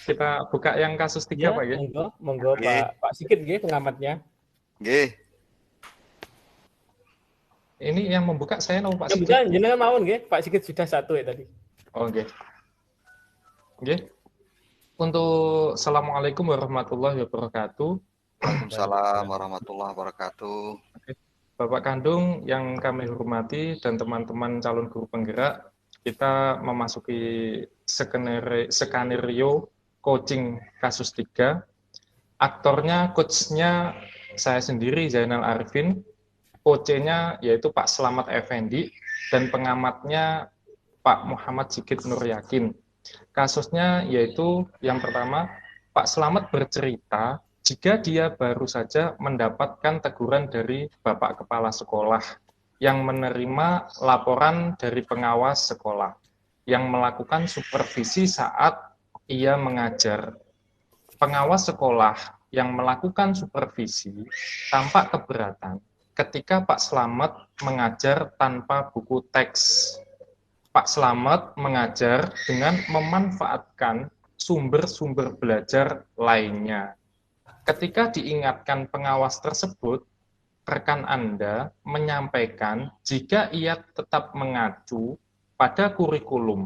Kita buka yang kasus 3 Ya, Pak ya. monggo Pak Sigit nggih pengamatnya. Nggih. Ini yang membuka saya nama Pak Yang Sigit. bisa jenengan mawon nggih, Pak Sigit sudah satu ya tadi. Oke. Oke. Untuk Assalamualaikum warahmatullahi wabarakatuh. Waalaikumsalam warahmatullahi wabarakatuh. Bapak kandung yang kami hormati dan teman-teman calon guru penggerak, kita memasuki skenario coaching kasus 3. Aktornya, coachnya saya sendiri Zainal Arifin, OC-nya yaitu Pak Slamet Effendi, dan pengamatnya Pak Muhammad Sigit Nur Yakin. Kasusnya yaitu yang pertama, Pak Slamet bercerita jika dia baru saja mendapatkan teguran dari Bapak Kepala Sekolah yang menerima laporan dari pengawas sekolah yang melakukan supervisi saat ia mengajar. Pengawas sekolah yang melakukan supervisi tampak keberatan ketika Pak Slamet mengajar tanpa buku teks. Pak Slamet mengajar dengan memanfaatkan sumber-sumber belajar lainnya. Ketika diingatkan pengawas tersebut, rekan Anda menyampaikan jika ia tetap mengacu pada kurikulum,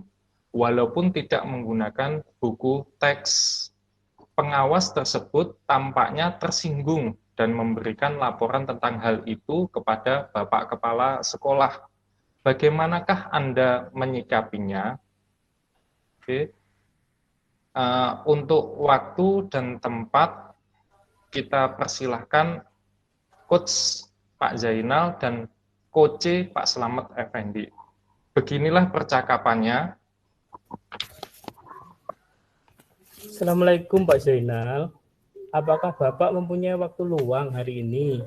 walaupun tidak menggunakan buku teks. Pengawas tersebut tampaknya tersinggung dan memberikan laporan tentang hal itu kepada Bapak Kepala Sekolah. Bagaimanakah Anda menyikapinya? Oke. Untuk waktu dan tempat, kita persilahkan Coach Pak Zainal dan Coach Pak Slamet Effendi. Beginilah percakapannya. Assalamualaikum Pak Zainal. Apakah Bapak mempunyai waktu luang hari ini?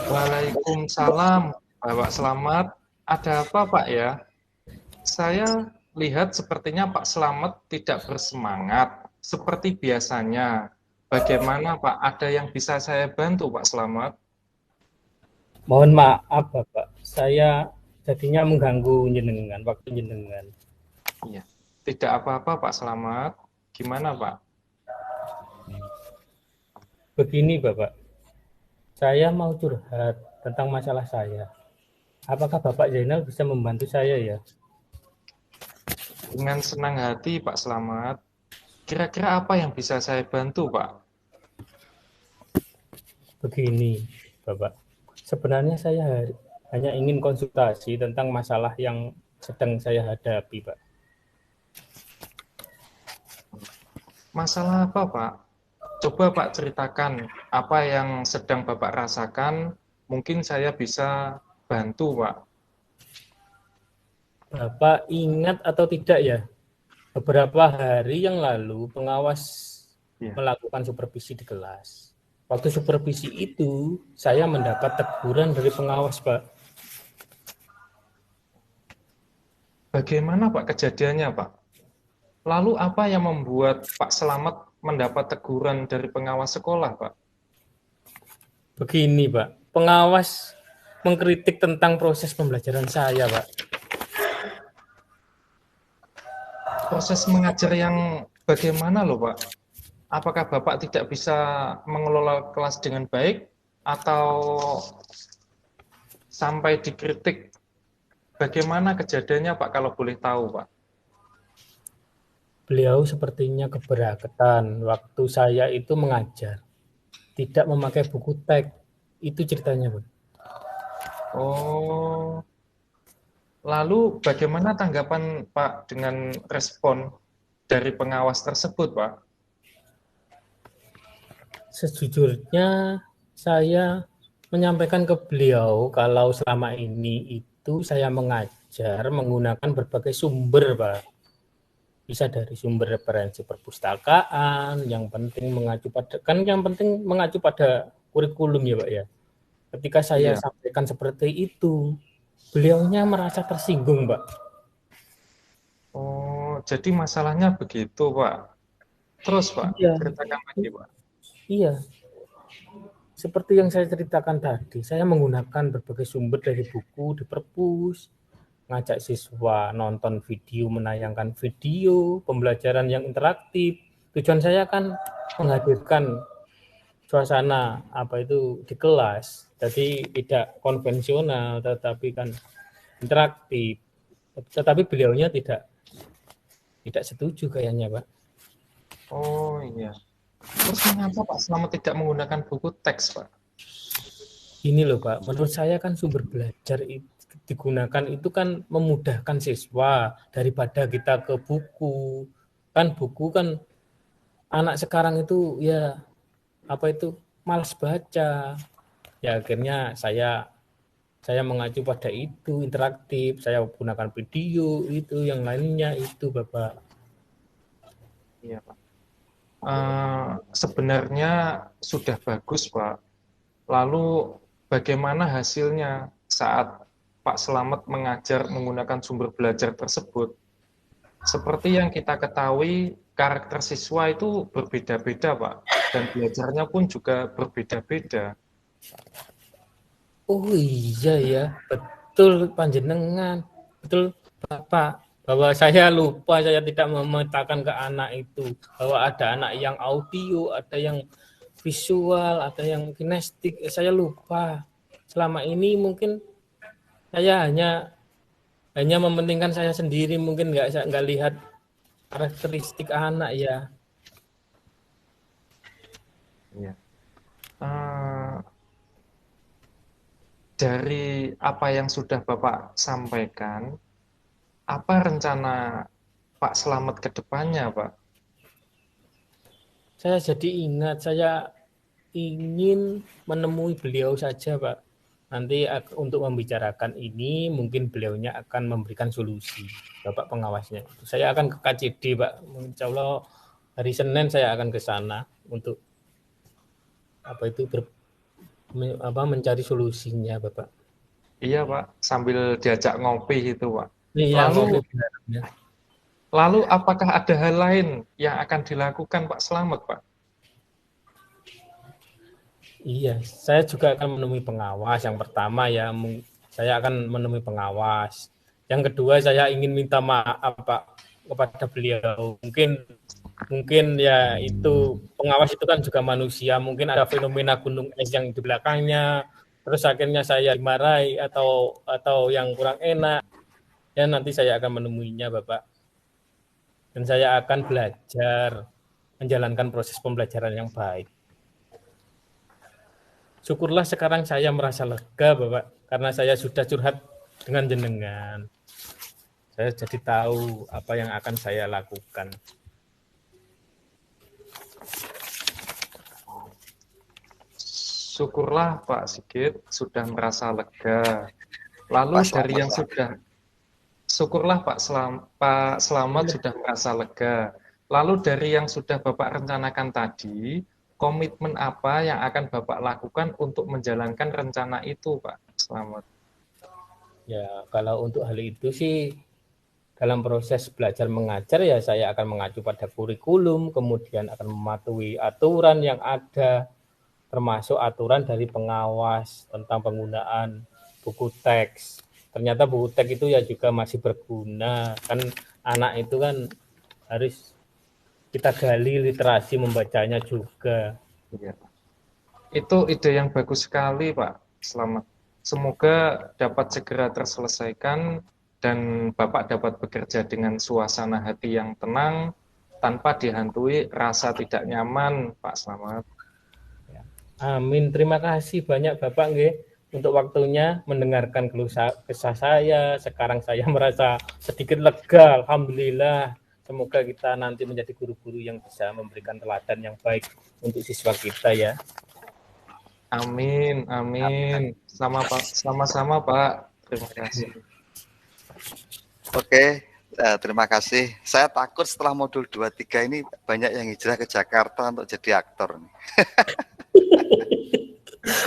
Waalaikumsalam, Bapak Slamet. Ada apa Pak ya? Saya lihat sepertinya Pak Slamet tidak bersemangat seperti biasanya. Bagaimana Pak? Ada yang bisa saya bantu Pak Slamet? Mohon maaf Bapak, saya jadinya mengganggu jenengan, waktu jenengan. Iya. Tidak apa-apa Pak Slamet. Gimana Pak? Begini Bapak, saya mau curhat tentang masalah saya. Apakah Bapak Zainal bisa membantu saya ya? Dengan senang hati Pak Slamet. Kira-kira apa yang bisa saya bantu Pak? Begini Bapak, sebenarnya saya hanya ingin konsultasi tentang masalah yang sedang saya hadapi Pak. Masalah apa Pak? Coba Pak ceritakan apa yang sedang Bapak rasakan. Mungkin saya bisa bantu Pak. Bapak ingat atau tidak ya, beberapa hari yang lalu pengawas melakukan supervisi di kelas. Waktu supervisi itu, saya mendapat teguran dari pengawas, Pak. Bagaimana Pak kejadiannya Pak? Lalu apa yang membuat Pak Slamet mendapat teguran dari pengawas sekolah Pak? Begini Pak, pengawas mengkritik tentang proses pembelajaran saya Pak. Proses mengajar yang bagaimana loh Pak? Apakah Bapak tidak bisa mengelola kelas dengan baik atau sampai dikritik? Bagaimana kejadiannya Pak kalau boleh tahu Pak? Beliau sepertinya keberatan waktu saya itu mengajar. Tidak memakai buku teks. Itu ceritanya Pak. Oh, lalu bagaimana tanggapan Pak dengan respon dari pengawas tersebut Pak? Sejujurnya saya menyampaikan ke beliau kalau selama ini itu saya mengajar menggunakan berbagai sumber, Pak. Bisa dari sumber referensi perpustakaan, yang penting mengacu pada kurikulum ya, Pak ya. Ketika saya sampaikan seperti itu, beliaunya merasa tersinggung, Pak. Oh, jadi masalahnya begitu Pak. Terus Pak, ceritakan lagi Pak. Iya. Seperti yang saya ceritakan tadi, saya menggunakan berbagai sumber dari buku, di perpus, ngajak siswa nonton video, menayangkan video, pembelajaran yang interaktif. Tujuan saya kan menghadirkan suasana di kelas. Jadi tidak konvensional, tetapi kan interaktif. Tetapi beliaunya tidak setuju kayaknya, Pak. Oh iya. Terus mengapa Pak Slamet tidak menggunakan buku teks, Pak? Ini loh Pak, menurut saya kan sumber belajar digunakan itu kan memudahkan siswa daripada kita ke buku. Kan buku kan anak sekarang itu ya malas baca. Ya akhirnya saya mengacu pada itu, interaktif, saya gunakan video itu, yang lainnya itu Bapak. Iya Pak. Sebenarnya sudah bagus Pak. Lalu bagaimana hasilnya saat Pak Slamet mengajar menggunakan sumber belajar tersebut? Seperti yang kita ketahui, karakter siswa itu berbeda-beda, Pak. Dan belajarnya pun juga berbeda-beda. Oh iya ya, betul panjenengan. Betul Bapak. Bahwa saya lupa, saya tidak memetakan ke anak itu. Bahwa ada anak yang audio, ada yang visual, ada yang kinestik. Saya lupa. Selama ini mungkin saya hanya mementingkan saya sendiri, mungkin nggak lihat karakteristik anak ya. Iya. Dari apa yang sudah Bapak sampaikan, apa rencana Pak Slamet ke depannya, Pak? Saya jadi ingat, saya ingin menemui beliau saja, Pak. Nanti untuk membicarakan ini, mungkin beliaunya akan memberikan solusi, Bapak pengawasnya. Saya akan ke KCD, Pak. Insya Allah hari Senin saya akan ke sana untuk mencari solusinya, Bapak. Iya, Pak. Sambil diajak ngopi gitu, Pak. Iya, Lalu apakah ada hal lain yang akan dilakukan Pak Slamet, Pak? Iya, saya juga akan menemui pengawas. Yang pertama ya, saya akan menemui pengawas. Yang kedua, saya ingin minta maaf Pak kepada beliau. Mungkin ya itu pengawas itu kan juga manusia. Mungkin ada fenomena gunung es yang di belakangnya. Terus akhirnya saya dimarahi atau yang kurang enak. Ya nanti saya akan menemuinya Bapak. Dan saya akan belajar menjalankan proses pembelajaran yang baik. Syukurlah sekarang saya merasa lega Bapak, karena saya sudah curhat dengan jenengan. Saya jadi tahu apa yang akan saya lakukan. Syukurlah Pak Sigit sudah merasa lega. Lalu dari yang sudah, syukurlah Pak Slamet sudah merasa lega. Lalu dari yang sudah Bapak rencanakan tadi, komitmen apa yang akan Bapak lakukan untuk menjalankan rencana itu, Pak Slamet? Ya, kalau untuk hal itu sih dalam proses belajar mengajar ya saya akan mengacu pada kurikulum, kemudian akan mematuhi aturan yang ada, termasuk aturan dari pengawas tentang penggunaan buku teks. Ternyata buku teks itu ya juga masih berguna, kan anak itu kan harus kita gali literasi membacanya juga. Ya. Itu ide yang bagus sekali, Pak. Selamat. Semoga dapat segera terselesaikan dan Bapak dapat bekerja dengan suasana hati yang tenang tanpa dihantui rasa tidak nyaman, Pak Slamet. Amin. Terima kasih banyak Bapak nggih untuk waktunya mendengarkan keluh kesah saya. Sekarang saya merasa sedikit lega, alhamdulillah. Semoga kita nanti menjadi guru-guru yang bisa memberikan teladan yang baik untuk siswa kita ya. Amin, amin. Sama-sama Pak. Terima kasih. Oke, terima kasih. Saya takut setelah modul 23 ini banyak yang hijrah ke Jakarta untuk jadi aktor.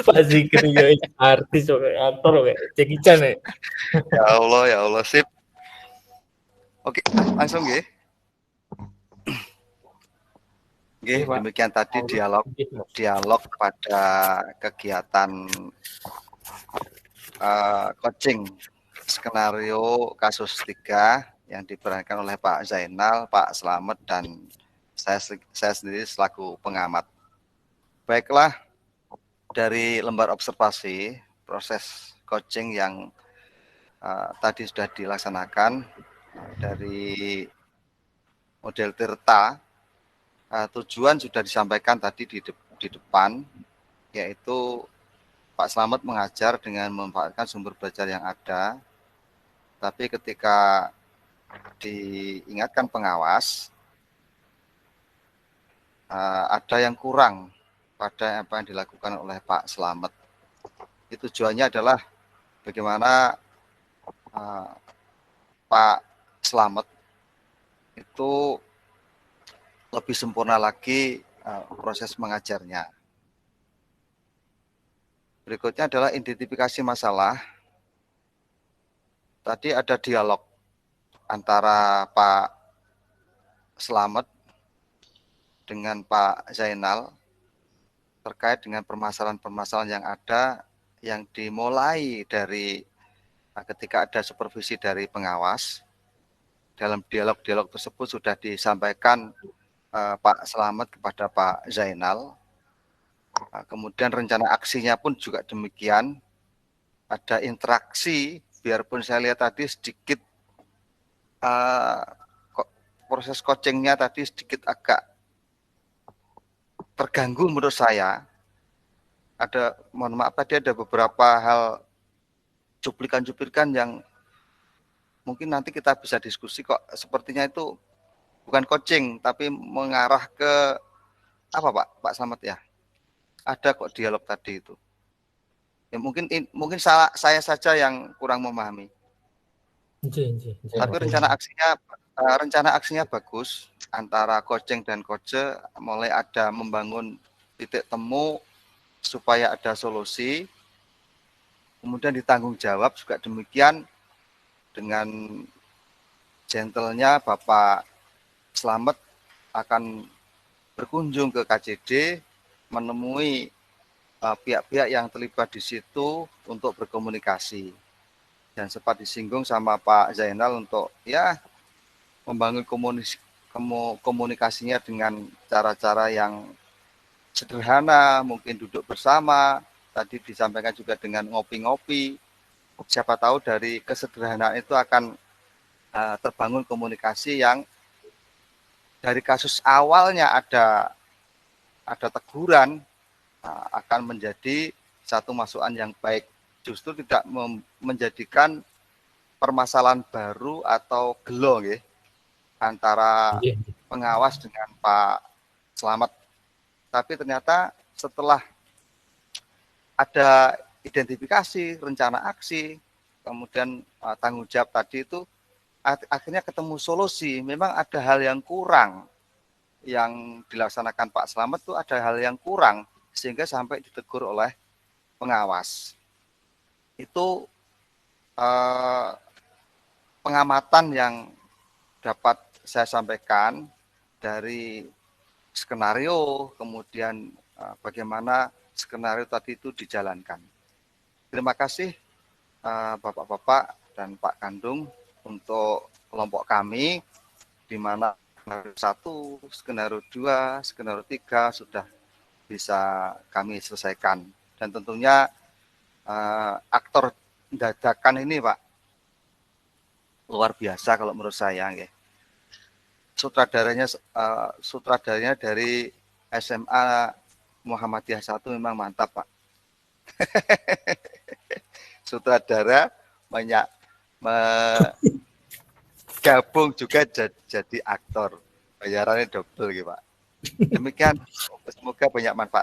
Pak Zikri ya artis aktor Jackie Chan ya. Ya Allah, sip. Oke, langsung nggih. Nggih, demikian tadi dialog pada kegiatan coaching skenario kasus 3 yang diperankan oleh Pak Zainal, Pak Slamet, dan saya sendiri selaku pengamat. Baiklah, dari lembar observasi, proses coaching yang tadi sudah dilaksanakan dari model Tirta, tujuan sudah disampaikan tadi di depan, yaitu Pak Slamet mengajar dengan memanfaatkan sumber belajar yang ada, tapi ketika diingatkan pengawas, ada yang kurang pada apa yang dilakukan oleh Pak Slamet. Itu tujuannya adalah bagaimana Pak Slamet itu lebih sempurna lagi proses mengajarnya. Berikutnya adalah identifikasi masalah. Tadi ada dialog antara Pak Slamet dengan Pak Zainal terkait dengan permasalahan-permasalahan yang ada, yang dimulai dari ketika ada supervisi dari pengawas. Dalam dialog-dialog tersebut sudah disampaikan Pak Slamet kepada Pak Zainal. Kemudian rencana aksinya pun juga demikian. Ada interaksi, biarpun saya lihat tadi sedikit proses coachingnya tadi sedikit agak terganggu menurut saya. Mohon maaf, tadi ada beberapa hal cuplikan-cuplikan yang mungkin nanti kita bisa diskusi kok. Sepertinya itu bukan coaching, tapi mengarah ke apa Pak Slamet ya? Ada kok dialog tadi itu. Ya, mungkin saya saja yang kurang memahami. Tapi rencana aksinya bagus antara coaching dan coach, mulai ada membangun titik temu supaya ada solusi. Kemudian ditanggung jawab juga demikian, dengan gentlenya Bapak Slamet akan berkunjung ke KJD, menemui pihak-pihak yang terlibat di situ untuk berkomunikasi. Dan sempat disinggung sama Pak Zainal untuk ya membangun komunikasinya dengan cara-cara yang sederhana, mungkin duduk bersama, tadi disampaikan juga dengan ngopi-ngopi. Siapa tahu dari kesederhanaan itu akan terbangun komunikasi yang dari kasus awalnya ada teguran, akan menjadi satu masukan yang baik. Justru tidak menjadikan permasalahan baru atau gelo ya, antara pengawas dengan Pak Slamet. Tapi ternyata setelah ada identifikasi, rencana aksi, kemudian tanggung jawab tadi itu, akhirnya ketemu solusi. Memang ada hal yang kurang yang dilaksanakan Pak Slamet, itu ada hal yang kurang sehingga sampai ditegur oleh pengawas. Itu pengamatan yang dapat saya sampaikan dari skenario, kemudian bagaimana skenario tadi itu dijalankan. Terima kasih Bapak-Bapak dan Pak Kandung untuk kelompok kami, di mana skenario 1, skenario 2, skenario 3 sudah bisa kami selesaikan. Dan tentunya aktor dadakan ini Pak, luar biasa kalau menurut saya. Ya. Sutradaranya dari SMA Muhammadiyah 1 memang mantap Pak. Sutradara banyak gabung juga jadi aktor, bayarannya double gitu Pak. Demikian, semoga banyak manfaat.